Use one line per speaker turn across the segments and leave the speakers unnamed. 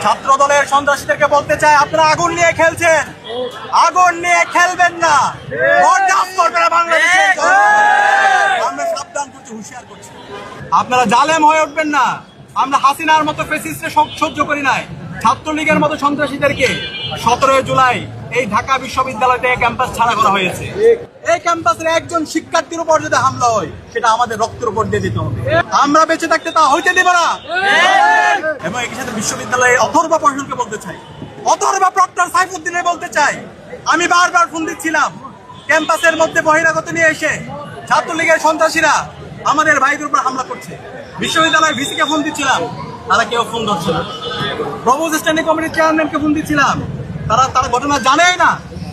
ছাত্র দলের সন্ত্রাসীদেরকে বলতে চাই, আপনারা আগুন নিয়ে খেলছেন, আগুন নিয়ে খেলবেন না, বরদাস্ত করবে না বাংলাদেশে। আমরা সাবধান করছি, হুঁশিয়ার করছি, আপনারা জালেম হয়ে উঠবেন না। আমরা হাসিনার মতো ফ্যাসিস্টে সহ্য করি নাই। ছাত্রলীগের মতো সন্ত্রাসীদেরকে 17 জুলাই এই ঢাকা বিশ্ববিদ্যালয় থেকে ক্যাম্পাস ছাড়া করা হয়েছে। এই ক্যাম্পাসের একজন শিক্ষার্থীর উপর যদি হামলা হয়, সেটা আমাদের রক্তের উপর দিয়ে দিতে হবে। আমরা বেঁচে থাকতে তা হইতে দেব না। এবং একই সাথে বিশ্ববিদ্যালয়ের অথর্বা প্রশাসনকে বলতে চাই, অথর্বা প্রক্টর সাইফুদ্দিনের বলতে চাই, আমি বারবার ফোন দিচ্ছিলাম, ক্যাম্পাসের মধ্যে বহিরাগত নিয়ে এসে ছাত্রলীগের সন্ত্রাসীরা আমাদের ভাইদের উপর হামলা করছে। বিশ্ববিদ্যালয়ের ভিসিকে ফোন দিচ্ছিলাম, তারা কেউ ফোন ধরছে না। প্রভোস্ট স্ট্যান্ডিং কমিটির চেয়ারম্যানকে ফোন দিচ্ছিলাম, তারা ঘটনা জানেই না,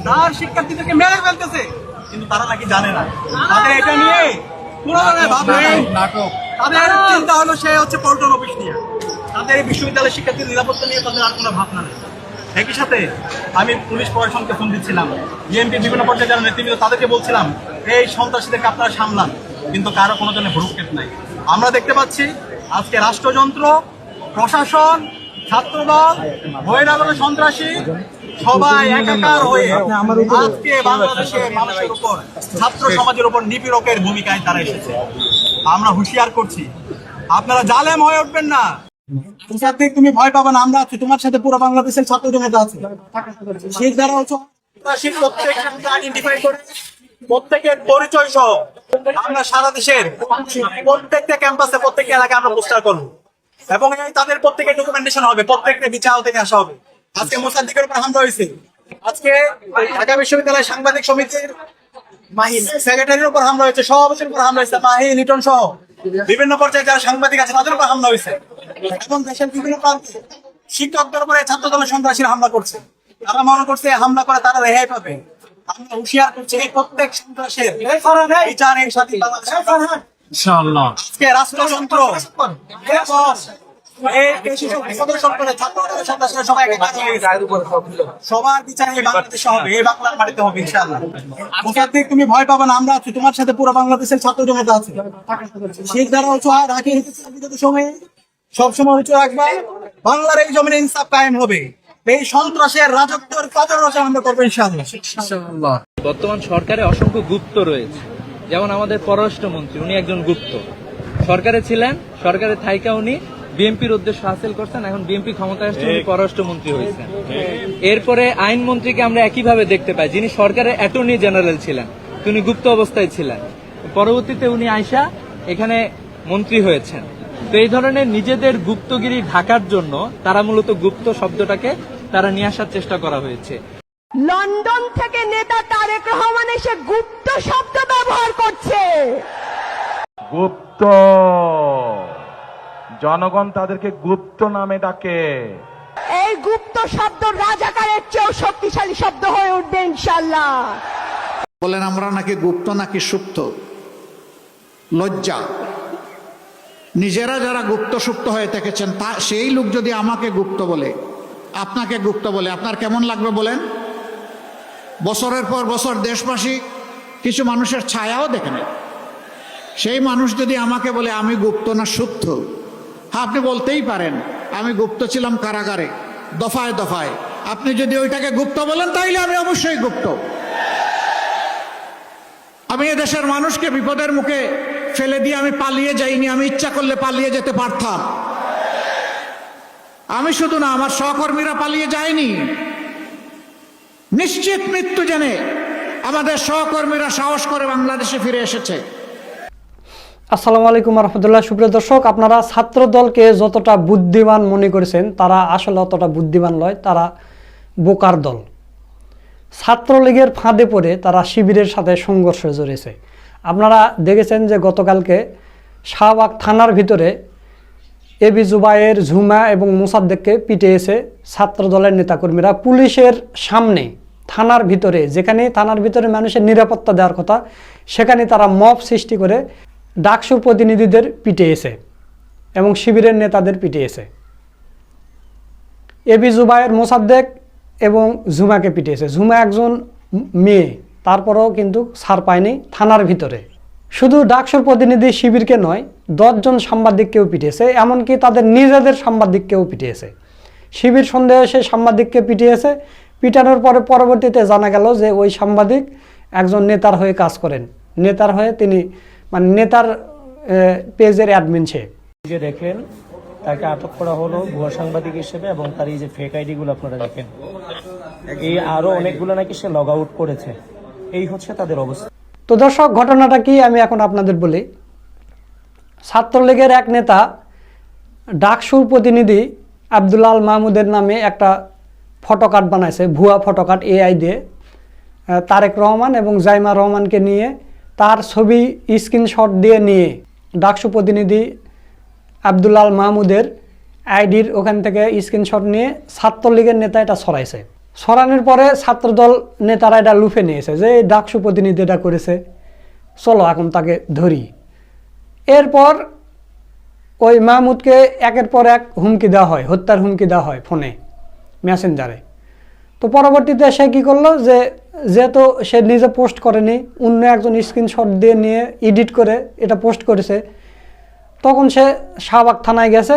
তার শিক্ষার্থীদেরকে মেরে ফেলতেছে, কিন্তু তারা নাকি জানে না। তাদের এটা নিয়ে কোনো ধরনের ভাবনা নেই, তাদের চিন্তা হলো সে হচ্ছে পল্টন অফিস নিয়ে, তাদের এই বিশ্ববিদ্যালয়ের শিক্ষার্থীর নিরাপত্তা নিয়ে তাদের আর কোনো ভাবনা নেই। একই সাথে আমি পুলিশ প্রশাসনকে ফোন দিচ্ছিলাম, বিএনপি বিভিন্ন পর্যায়ে যারা নেতৃবৃন্দ তাদেরকে বলছিলাম, এই সন্ত্রাসীদেরকে আপনারা সামলান, কিন্তু কারো কোনো ধরনের ভ্রুক্ষেপ নাই। আমরা দেখতে পাচ্ছি আজকে রাষ্ট্রযন্ত্র, প্রশাসন, ছাত্রদল, বহিরাগত সন্ত্রাসী সবাই একাকার হয়ে আজকে বাংলাদেশের মানুষের উপর, ছাত্র সমাজের উপর নিপীড়কের ভূমিকায় তারা এসেছে। আমরা হুঁশিয়ার করছি, আপনারা জালেম হয়ে উঠবেন না। তুমি ভয় পাবে না, আমরা আছি তোমার সাথে। পুরো বাংলাদেশের ছাত্র জনতা আছে, সেই দ্বারা হচ্ছে প্রত্যেকের পরিচয় সহ আমরা সারা দেশের প্রত্যেকটা ক্যাম্পাসে, প্রত্যেকটা এলাকায় আমরা পোস্টার করবো, এবং তাদের প্রত্যেকের ডকুমেন্টেশন হবে, প্রত্যেকটা বিচার থেকে আসা হবে। আজকে মোসাদ্দিকের উপর হামলা হয়েছে, আজকে ঢাকা বিশ্ববিদ্যালয় সাংবাদিক সমিতির মাহিন সেক্রেটারির উপর হামলা হয়েছে, সভাপতির উপর হামলা হয়েছে, মাহি লিটন সহ বিভিন্ন পর্যায়ে যারা সাংবাদিক আছে তাদের উপর হামলা হয়েছে। এখন দেশের বিভিন্ন প্রান্তে শিক্ষকদের উপরে ছাত্র দলের সন্ত্রাসীরা হামলা করছে। তারা মনে করছে হামলা করে তারা রেহাই পাবে। আমরা হুঁশিয়ার করছি, এই প্রত্যেক সন্ত্রাসের বিচার এই স্বাধীন বাংলাদেশে ইনশাআল্লাহ। আজকে রাষ্ট্রযন্ত্র সবার বিচার এই বাংলাদেশে হবে, এই বাংলার বাড়িতে হবে ইনশাআল্লাহ। তুমি ভয় পাবে না, আমরা আছি তোমার সাথে। পুরো বাংলাদেশের ছাত্র জনতা আছে, সেই দ্বারা সময়ে সবসময় উঁচু রাখবা। বাংলার এই জমিনে ইনসাফ কায়েম হবে, এই সন্ত্রাসের রাজত্বের পাথর আমরা করবো ইনশাআল্লাহ।
বর্তমান সরকারে অসংখ্য গুপ্ত রয়েছে, যেমন আমাদের পররাষ্ট্রমন্ত্রী, উনি একজন গুপ্ত সরকারে ছিলেন, সরকারের থাইকা উনি বিএনপির উদ্দেশ্য হাসিল করছেন, এখন বিএনপি ক্ষমতায় আসছে, উনি পররাষ্ট্রমন্ত্রী হয়েছেন। এরপরে আইনমন্ত্রীকে আমরা একইভাবে দেখতে পাই, যিনি সরকারের অ্যাটর্নি জেনারেল ছিলেন, তিনি গুপ্ত অবস্থায় ছিলেন, পরবর্তীতে উনি আইসা এখানে মন্ত্রী হয়েছেন। তো এই ধরনের নিজেদের গুপ্তগিরি ঢাকার জন্য তারা মূলত গুপ্ত শব্দটাকে তারা নিয়ে আসার চেষ্টা করা হয়েছে।
লন্ডন থেকে নেতা তারেক রহমান এসে গুপ্ত শব্দ ব্যবহার করছে।
গুপ্ত, জনগণ তাদেরকে গুপ্ত নামে ডাকে।
এই গুপ্ত শব্দ রাজাকারের চেয়েও শক্তিশালী শব্দ হয়ে উঠবে ইনশাআল্লাহ।
বলেন আমরা নাকি গুপ্ত নাকি সুপ্ত? লজ্জা। নিজেরা যারা গুপ্ত সুপ্ত হয়ে থেকেছেন, তা সেই লোক যদি আমাকে গুপ্ত বলে, আপনাকে গুপ্ত বলে, আপনার কেমন লাগবে বলেন? বছরের পর বছর দেশবাসী কিছু মানুষের ছায়াও দেখে নেয়। সেই মানুষ যদি আমাকে বলে আমি গুপ্ত না সুপ্ত, হ্যাঁ আপনি বলতেই পারেন আমি গুপ্ত ছিলাম কারাগারে, দফায় দফায়। আপনি যদি ওইটাকে গুপ্ত বলেন তাইলে আমি অবশ্যই গুপ্ত। আমি এদেশের মানুষকে বিপদের মুখে ফেলে দিয়ে আমি পালিয়ে যাইনি, আমি ইচ্ছা করলে পালিয়ে যেতে পারতাম। আমি শুধু না, আমার সহকর্মীরা পালিয়ে যায়নি। নিশ্চিত মৃত্যু জেনে আমাদের সহকর্মীরা সাহস করে বাংলাদেশে ফিরে এসেছে।
আসসালামু আলাইকুম রহমতুল্লাহ। সুপ্রিয় দর্শক, আপনারা ছাত্র দলকে যতটা বুদ্ধিমান মনে করেছেন, তারা আসলে অতটা বুদ্ধিমান নয়, তারা বোকার দল। ছাত্রলীগের ফাঁদে পড়ে তারা শিবিরের সাথে সংঘর্ষে জড়িয়েছে। আপনারা দেখেছেন যে গতকালকে শাহবাগ থানার ভিতরে এবি জুবায়ের, ঝুমা এবং মোসাদ্দেককে পিটিয়েছে ছাত্র দলের নেতাকর্মীরা পুলিশের সামনে, থানার ভিতরে, যেখানে থানার ভিতরে মানুষের নিরাপত্তা দেওয়ার কথা, সেখানে তারা মব সৃষ্টি করে ডাকসুর প্রতিনিধিদের পিটিয়েছে এবং শিবিরের নেতাদের পিটিয়েছে। এবি জুবায়ের, মোসাদ্দেক এবং ঝুমাকে পিটিয়েছে। ঝুমা একজন মেয়ে, তারপরেও কিন্তু ছাড় পায়নি থানার ভিতরে। শুধু ডাকসুর প্রতিনিধি শিবিরকে নয়, 10 জন সাংবাদিককেও পিটিয়েছে, এমনকি তাদের নিজেদের সাংবাদিককেও পিটিয়েছে। শিবির সন্দেহে সেই সাংবাদিককে পিটিয়েছে। পিটানোর পরে পরবর্তীতে জানা গেল যে ওই সাংবাদিক একজন নেতার হয়ে কাজ করেন, নেতার হয়ে তিনি মানে নেতার পেজের অ্যাডমিন সে।
যে দেখেন তাকে আটক করা হলো ভুয়া সাংবাদিক হিসেবে, এবং তার এই যে ফেক আইডি গুলো আপনারা দেখেন, এই আরো অনেকগুলো নাকি সে লগ আউট করেছে। এই হচ্ছে তাদের অবস্থা।
তো দর্শক, ঘটনাটা কি আমি এখন আপনাদের বলি। ছাত্রলীগের এক নেতা ডাকসুর প্রতিনিধি আব্দুল আল মাহমুদের নামে একটা ফটোকার্ড বানাইছে, ভুয়া ফটোকার্ড এআই দিয়ে। তারেক রহমান এবং জাইমা রহমানকে নিয়ে তার ছবি স্ক্রিনশট দিয়ে নিয়ে ডাকসু প্রতিনিধি আব্দুল আল মাহমুদের আইডির ওখান থেকে স্ক্রিনশট নিয়ে ছাত্রলীগের নেতা এটা ছড়াইছে। ছড়ানোর পরে ছাত্রদল নেতারা এটা লুফে নিয়েছে যে এই ডাকসু প্রতিনিধি এটা করেছে, চলো এখন তাকে ধরি। এরপর ওই মাহমুদকে একের পর এক হুমকি দেওয়া হয়, হত্যার হুমকি দেওয়া হয় ফোনে, মেসেঞ্জারে। তো পরবর্তীতে সে কী করলো, যে যেহেতু সে নিজে পোস্ট করেনি, অন্য একজন স্ক্রিনশট দিয়ে নিয়ে এডিট করে এটা পোস্ট করেছে, তখন সে শাহবাগ থানায় গেছে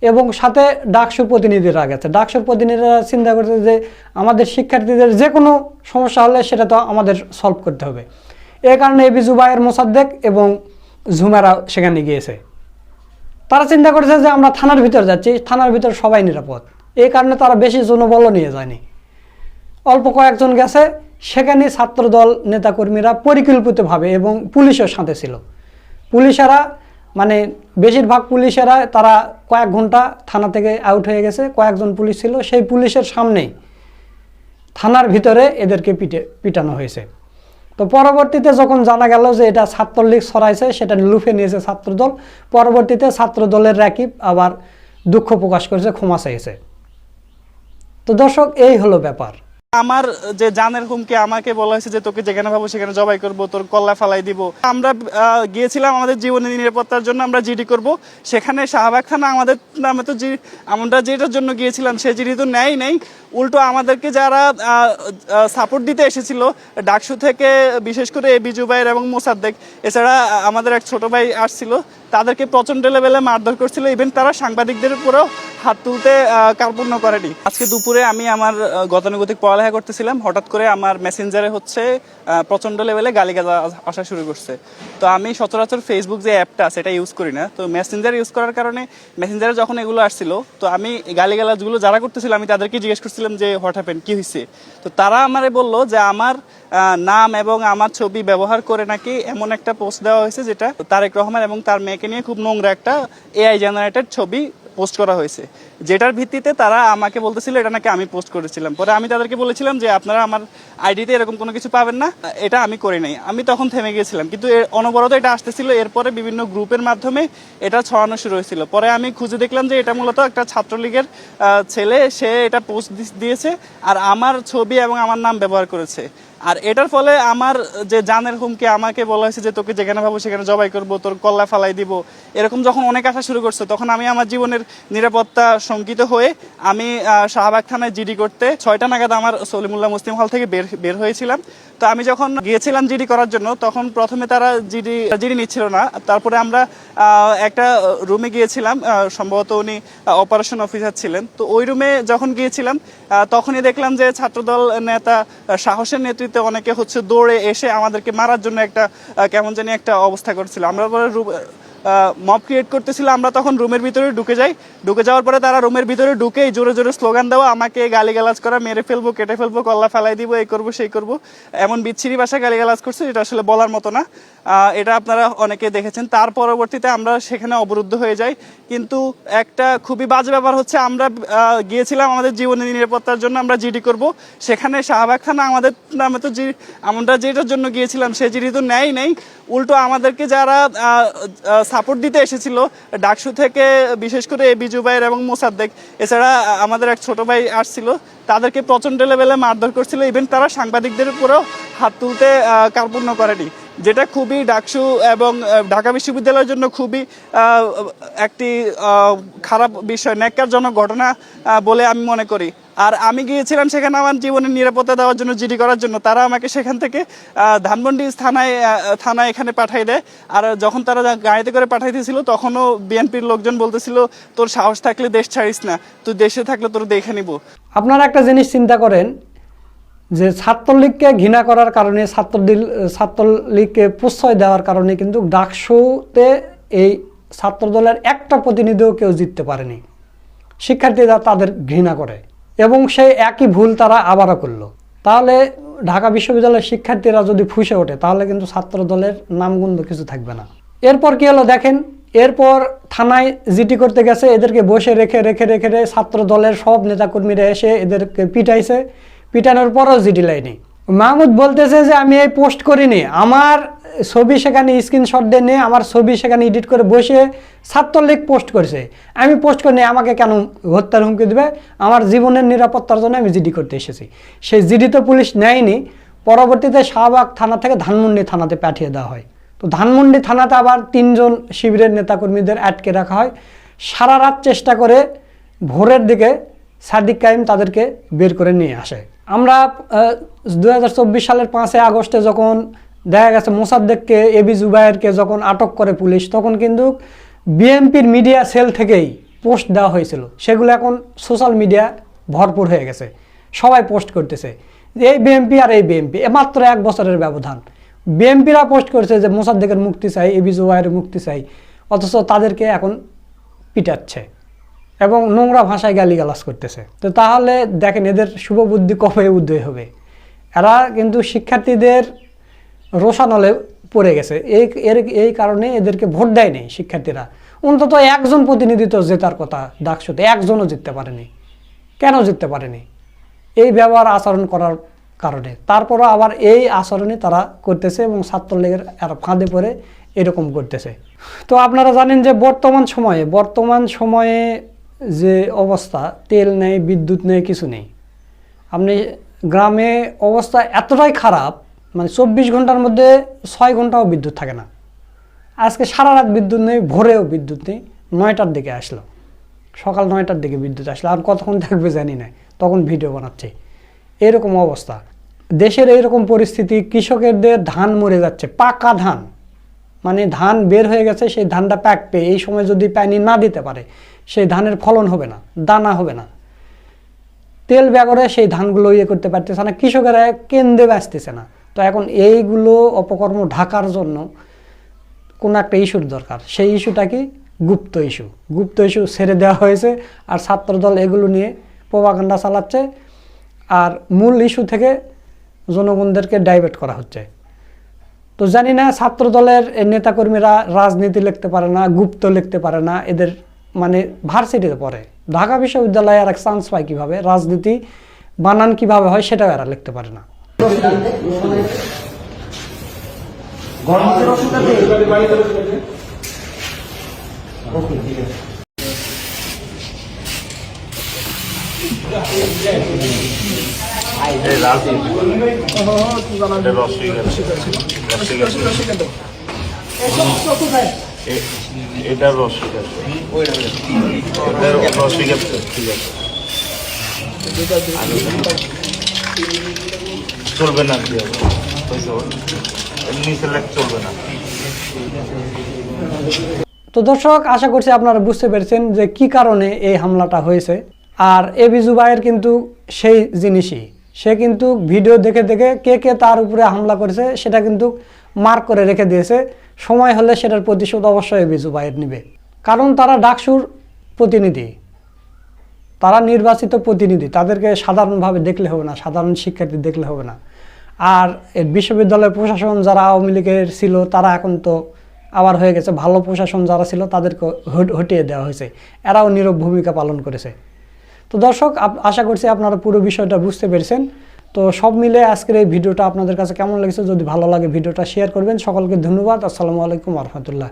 এবং সাথে ডাকসুর প্রতিনিধিরা গেছে। ডাকসুর প্রতিনিধিরা চিন্তা করছে যে আমাদের শিক্ষার্থীদের যে কোনো সমস্যা হলে সেটা তো আমাদের সলভ করতে হবে। এই কারণে এবি জুবায়ের, মোসাদ্দেক এবং ঝুমেরা সেখানে গিয়েছে। তারা চিন্তা করেছে যে আমরা থানার ভিতর যাচ্ছি, থানার ভিতর সবাই নিরাপদ, এই কারণে তারা বেশি জনবলও নিয়ে যায়নি, অল্প কয়েকজন গেছে। সেখানে ছাত্রদল নেতাকর্মীরা পরিকল্পিতভাবে এবং পুলিশের সাথে ছিল, পুলিশেরা মানে বেশিরভাগ পুলিশেরা তারা কয়েক ঘন্টা থানা থেকে আউট হয়ে গেছে, কয়েকজন পুলিশ ছিল, সেই পুলিশের সামনেই থানার ভিতরে এদেরকে পিটানো হয়েছে। তো পরবর্তীতে যখন জানা গেল যে এটা ছাত্রলীগ ছড়াইছে, সেটা লুফে নিয়েছে ছাত্রদল। পরবর্তীতে ছাত্রদলের রাকিব আবার দুঃখ প্রকাশ করেছে, ক্ষমা চেয়েছে। তো দর্শক, এই হলো ব্যাপার।
আমার যে জানের হুমকি, আমাকে বলা হয়েছে যে তোকে যেখানে ভাবো সেখানে জবাই করব, তোর কল্লা ফালাই দিব। আমরা গিয়েছিলাম আমাদের জীবনের নিরাপত্তার জন্য, আমরা জিডি করব। সেখানে শাহবাগ থানা আমাদের নামে তো আমরা যেটার জন্য গিয়েছিলাম সে জিডি তো নেই, উল্টো আমাদেরকে যারা সাপোর্ট দিতে এসেছিল ডাকসু থেকে, বিশেষ করে এবি জুবায়ের এবং মোসাদ্দেক, এছাড়া আমাদের এক ছোট ভাই আসছিল, তাদেরকে প্রচন্ড লেভেলে মারধর করছিল। ইভেন তারা সাংবাদিকদের উপরেও হাত তুলতে কার্পণ্য করেনি। আজকে দুপুরে আমি আমার গতানুগতিক পড়ালেখা করতেছিলাম, হঠাৎ করে আমার মেসেঞ্জারে প্রচন্ড লেভেলে গালিগালাজ আসা শুরু করছে। তো আমি সচরাচর ফেসবুক যে অ্যাপটা সেটা ইউজ করি না, তো মেসেঞ্জার ইউজ করার কারণে মেসেঞ্জারে যখন এগুলো আসছিল, তো আমি গালিগালাজগুলো যারা করতেছিল আমি তাদেরকে জিজ্ঞেস করছিলাম যে হোয়াট হ্যাপেন্ড, কি হয়েছে। তো তারা আমারে বললো যে আমার নাম এবং আমার ছবি ব্যবহার করে নাকি এমন একটা পোস্ট দেওয়া হয়েছে যেটা তারেক রহমান এবং তার মেয়েকে নিয়ে খুব নোংরা একটা এআই জেনারেটেড ছবি পোস্ট করা হয়েছে, যেটার ভিত্তিতে তারা আমাকে বলতেছিল এটা নাকি আমি পোস্ট করেছিলাম। পরে আমি তাদেরকে বলেছিলাম যে আপনারা আমার আইডিতে এরকম কোনো কিছু পাবেন না, এটা আমি করি নাই। আমি তখন থেমে গিয়েছিলাম, কিন্তু অনবরত এটা আসতেছিল। এরপরে বিভিন্ন গ্রুপের মাধ্যমে এটা ছড়ানো শুরু হয়েছিল। পরে আমি খুঁজে দেখলাম যে এটা মূলত একটা ছাত্রলীগের ছেলে, সে এটা পোস্ট দিয়েছে আর আমার ছবি এবং আমার নাম ব্যবহার করেছে। আর এটার ফলে আমার যে জানের হুমকি, আমাকে বলা হয়েছে যে তোকে যেখানে ভাবো সেখানে জবাই করব, তোর কল্লা ফালাই দিব, এরকম যখন অনেক আসা শুরু করছে, তখন আমি আমার জীবনের নিরাপত্তা শঙ্কিত হয়ে আমি শাহবাগ থানায় জিডি করতে 6টা নাগাদ আমার সলিমুল্লাহ মুসলিম হল থেকে বের হয়েছিলাম। তো আমি যখন গিয়েছিলাম জিডি করার জন্য, তখন প্রথমে তারা জিডি নিচ্ছিল না। তারপরে আমরা একটা রুমে গিয়েছিলাম, সম্ভবত উনি অপারেশন অফিসার ছিলেন। তো ওই রুমে যখন গিয়েছিলাম তখনই দেখলাম যে ছাত্রদল নেতা সাহসের নেতৃত্বে অনেকে দৌড়ে এসে আমাদেরকে মারার জন্য একটা কেমন জানি একটা অবস্থা করছিল। আমরা মব ক্রিয়েট করতেছিল। আমরা তখন রুমের ভিতরে ঢুকে যাওয়ার পরে তারা রুমের ভিতরে ঢুকেই জোরে জোরে স্লোগান দেওয়া, আমাকে গালিগালাজ করা, মেরে ফেলবো, কেটে ফেলবো, কল্লা ফেলাই দিব, এই করবো সেই করবো, এমন বিচ্ছিরি ভাষায় গালিগালাজ করছে যেটা আসলে বলার মতো না। এটা আপনারা অনেকে দেখেছেন। তার পরবর্তীতে আমরা সেখানে অবরুদ্ধ হয়ে যাই। কিন্তু একটা খুবই বাজে ব্যাপার হচ্ছে, আমরা গিয়েছিলাম আমাদের জীবনের নিরাপত্তার জন্য, আমরা জিডি করব। সেখানে শাহবাগ থানা আমাদের নামে তো আমরা যেটার জন্য গিয়েছিলাম সে জিডি তো নেই, উল্টো আমাদেরকে যারা সাপোর্ট দিতে এসেছিল ডাকসু থেকে, বিশেষ করে এবি জুবায়ের এবং মোসাদ্দেক, এছাড়া আমাদের এক ছোট ভাই আসছিল, তাদেরকে প্রচন্ড লেভেলে মারধর করছিল। ইভেন তারা সাংবাদিকদের উপরেও হাত তুলতে কার্পণ্য করেনি। যেটা খুবই ডাকসু এবং ঢাকা বিশ্ববিদ্যালয়ের জন্য খুবই একটি খারাপ বিষয়, ন্যাক্কারজনক ঘটনা বলে আমি মনে করি। আর আমি গিয়েছিলাম সেখানে আমার জীবনের নিরাপত্তা দেওয়ার জন্য, জিডি করার জন্য। তারা আমাকে সেখান থেকে ধানমন্ডি থানায় এখানে পাঠাই দেয়। আর যখন তারা গাড়িতে করে পাঠাইতেছিল তখনও বিএনপির লোকজন বলতেছিল, তোর সাহস থাকলে দেশ ছাড়িস না, তুই দেশে থাকলে তোর দেখে নিব।
আপনারা একটা জিনিস চিন্তা করেন যে ছাত্রলীগকে ঘৃণা করার কারণে, ছাত্রলীগকে প্রশ্রয় দেওয়ার কারণে কিন্তু ডাকসুতে এই ছাত্রদলের একটা প্রতিনিধিও কেউ জিততে পারেনি। শিক্ষার্থীরা তাদের ঘৃণা করে এবং সেই একই ভুল তারা আবারও করলো। তাহলে ঢাকা বিশ্ববিদ্যালয়ের শিক্ষার্থীরা যদি ফুঁসে ওঠে তাহলে কিন্তু ছাত্রদলের নামগন্ধ কিছু থাকবে না। এরপর কি হলো দেখেন, এরপর থানায় জিডি করতে গেছে, এদেরকে বসে রেখে ছাত্র দলের সব নেতাকর্মীরা এসে এদেরকে পিটাইছে। পিটানোর পরও জিডি লাইনি। মাহমুদ বলতেছে যে আমি এই পোস্ট করিনি, আমার ছবি সেখানে স্ক্রিনশট দিয়ে নিয়ে আমার ছবি সেখানে এডিট করে বসে ছাত্রলীগ পোস্ট করেছে, আমি পোস্ট করিনি, আমাকে কেন হত্যার হুমকি দেবে? আমার জীবনের নিরাপত্তার জন্য আমি জিডি করতে এসেছি। সেই জিডি তো পুলিশ নেয়নি, পরবর্তীতে শাহবাগ থানা থেকে ধানমন্ডি থানাতে পাঠিয়ে দেওয়া হয়। তো ধানমন্ডি থানাতে আবার 3 জন শিবিরের নেতাকর্মীদের আটকে রাখা হয়। সারা রাত চেষ্টা করে ভোরের দিকে সাদিক কাইম তাদেরকে বের করে নিয়ে আসে। আমরা 2024 সালের 5 আগস্টে যখন দেখা গেছে মোসাদ্দেককে, এবি জুবায়েরকে যখন আটক করে পুলিশ, তখন কিন্তু বিএনপির মিডিয়া সেল থেকেই পোস্ট দেওয়া হয়েছিল। সেগুলো এখন সোশ্যাল মিডিয়া ভরপুর হয়ে গেছে, সবাই পোস্ট করতেছে এই বিএনপি আর এই বিএনপি। মাত্র 1 বছরের ব্যবধান বিএনপিরা পোস্ট করছে যে মোসাদ্দেকের মুক্তি চাই, এবি জুবায়েরের মুক্তি চাই, অথচ তাদেরকে এখন পিটাচ্ছে এবং নোংরা ভাষায় গালিগালাজ করতেছে। তো তাহলে দেখেন এদের শুভবুদ্ধি কবে উদয় হবে? এরা কিন্তু শিক্ষার্থীদের রোষানলে পড়ে গেছে, এই কারণে এদেরকে ভোট দেয়নি শিক্ষার্থীরা। অন্তত একজন প্রতিনিধি তো জেতার কথা ডাকসুতে, একজনও জিততে পারেনি। কেন জিততে পারেনি? এই ব্যবহার আচরণ করার কারণে। তারপরও আবার এই আচরণই তারা করতেছে এবং ছাত্রলীগের ফাঁদে পড়ে এরকম করতেছে। তো আপনারা জানেন যে বর্তমান সময়ে যে অবস্থা, তেল নেই, বিদ্যুৎ নেই, কিছু নেই। আপনি গ্রামে অবস্থা এতটাই খারাপ, মানে 24 ঘন্টার মধ্যে 6 ঘন্টাও বিদ্যুৎ থাকে না। আজকে সারা রাত বিদ্যুৎ নেই, ভোরেও বিদ্যুৎ নেই। 9টার দিকে আসলো, সকাল 9টার দিকে বিদ্যুৎ আসলো, আর কতক্ষণ থাকবে জানি না, তখন ভিডিও বানাচ্ছে। এরকম অবস্থা দেশের, এইরকম পরিস্থিতি। কৃষকদের ধান মরে যাচ্ছে, পাকা ধান, মানে ধান বের হয়ে গেছে, সেই ধানটা পাকবে। এই সময় যদি পানি না দিতে পারে সেই ধানের ফলন হবে না, দানা হবে না। তেল ব্যাগরে সেই ধানগুলো করতে পারতেছে না, কৃষকেরা কেন্দ্রে বাঁচতেছে না। তো এখন এইগুলো অপকর্ম ঢাকার জন্য কোনো একটা ইস্যুর দরকার। সেই ইস্যুটা কি? গুপ্ত ইস্যু ছেড়ে দেওয়া হয়েছে। আর ছাত্রদল এগুলো নিয়ে প্রোপাগান্ডা চালাচ্ছে, আর মূল ইস্যু থেকে জনগণদেরকে ডাইভার্ট করা হচ্ছে। তো জানি না, ছাত্রদলের নেতাকর্মীরা রাজনীতি লিখতে পারে না, গুপ্ত লিখতে পারে না, এদের মানে ভার্সিটিতে পড়ে। ঢাকা বিশ্ববিদ্যালয়ে আর এক চান্স পায় কীভাবে, রাজনীতি বানান কিভাবে হয় সেটাও এরা লিখতে পারে না।
এটা রসিক আছে, রসিক আছে, ঠিক আছে, চলবে না, কি হবে এমনি সিলেক্ট চলবে না।
তো দর্শক, আশা করছি আপনারা বুঝতে পেরেছেন যে কি কারণে এই হামলাটা হয়েছে। আর এবি জুবায়ের কিন্তু সেই জিনিসই, সে কিন্তু ভিডিও দেখে কে তার উপরে হামলা করেছে সেটা কিন্তু মার্ক করে রেখে দিয়েছে। সময় হলে সেটার প্রতিশোধ অবশ্যই এবি জুবায়ের নেবে, কারণ তারা ডাকসুর প্রতিনিধি, তারা নির্বাচিত প্রতিনিধি। তাদেরকে সাধারণভাবে দেখলে হবে না, সাধারণ শিক্ষার্থী দেখলে হবে না। আর বিশ্ববিদ্যালয়ের প্রশাসন যারা আওয়ামী লীগের ছিল তারা এখন তো আবার হয়ে গেছে, ভালো প্রশাসন যারা ছিল তাদেরকে হটিয়ে দেওয়া হয়েছে, এরাও নীরব ভূমিকা পালন করেছে। তো দর্শক, আশা করছি আপনারা পুরো বিষয়টা বুঝতে পেরেছেন। তো সব মিলে আজকের এই ভিডিওটা আপনাদের কাছে কেমন লেগেছে, যদি ভালো লাগে ভিডিওটা শেয়ার করবেন। সকলকে ধন্যবাদ। আসসালামু আলাইকুম ওয়া রাহমাতুল্লাহ।